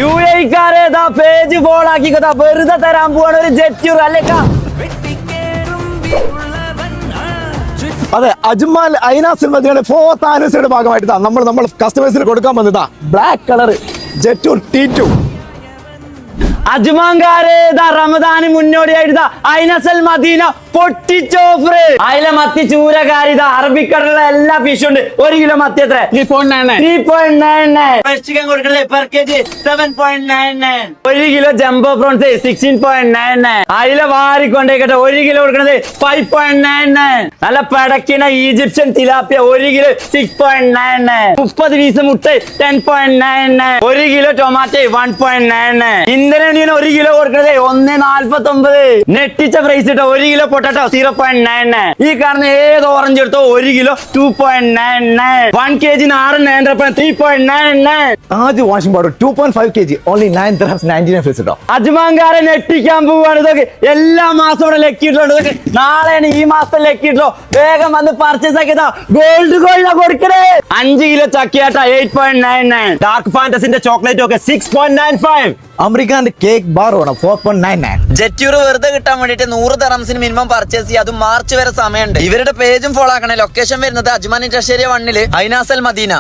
UAE-ക്കാരെ page follow ആക്കിക്കോ, വെറുതെ തരാൻ പോവാണ് ഒരു ജെറ്റ് അല്ലേക്കാ. അതെ, അജ്മാൽ ഐനാസിൽ മദീനയുടെ 4th ആനിവേഴ്സറിയുടെ ഭാഗമായിട്ട് നമ്മൾ കസ്റ്റമേഴ്സിന് കൊടുക്കാൻ വന്നതാ ബ്ലാക്ക് കളർ ജെറ്റ് T2. അജ്മാൻകാരെ റമദാന് മുന്നോടിയായിട്ട് ഐനസൽ മദീന പൊട്ടിച്ചോഫർ. അതിലെ മത്തി ചൂരക്കാരി അറബിക്കടലുള്ള എല്ലാ ഫിഷും ഉണ്ട്. 1 കിലോ മത്തി എത്ര? 3.99. ചിക്കൻ കൊടുക്കുന്നത് per KG 7.99. 1 kilo jumbo prawns 16.99. അതിലെ വാരിക്കൊണ്ടേക്കട്ടെ 1 കിലോ കൊടുക്കുന്നത് 5.99. നല്ല പടക്കിന ഈജിപ്ഷ്യൻ തിലാപ്പിയ 1 കിലോ 6.99. 30 പീസ് മുട്ട 10.99. 1 കിലോ ടൊമാറ്റോ 1.99. ഇന്ധന 1 കിലോ കൊടുക്കുന്നത് 1.49. നെട്ടിച്ച പ്രൈസ് ഇട്ടോ. 1 കിലോ പൊട്ടാറ്റോ 0.99. ഈ കാണുന്ന ഏത് ഓറഞ്ച് എടുത്തോ 1 കിലോ 2.99. 1 kg നാടൻ നേന്ത്രപ്പഴം 3.99. ആദ്യ washing powder 2.5 kg only 9 dirhams 99 fils കേട്ടോ. അജ്മാൻകാരെ നെട്ടിക്കാൻ പോവാണ്. ഇതൊക്കെ എല്ലാ മാസം ഇവിടെ ലക്കിയിട്ടുള്ളൂ. ഇതൊക്കെ നാളെയാണ് ഈ മാസത്തെ ലക്കിയിട്ടോ. വേഗം വന്ന് പർച്ചേസ് ആക്കിയതാ. ഗോൾഡ് കൊടുക്കണേ. 5 കിലോ ചക്കിയാട്ട 8.99. ഡാർക്ക് ഫാന്റസിന്റെ ചോക്ലേറ്റ് ഒക്കെ 6.95. അമേരിക്കാന്റെ കേക്ക് ബാർ വേണം 4.99. ജെറ്റ്യൂർ വെറുതെ കിട്ടാൻ വേണ്ടിട്ട് 100 dirhamsന് മിനിമം പർച്ചേസ് ചെയ്യുക. അത് മാർച്ച് വരെ സമയമുണ്ട്. ഇവരുടെ പേജും ഫോളോ ആക്കണേ. ലൊക്കേഷൻ വരുന്നത് അജ്മാൻ ഇൻഡസ്ട്രിയ 1 ഐനാസൽ മദീന.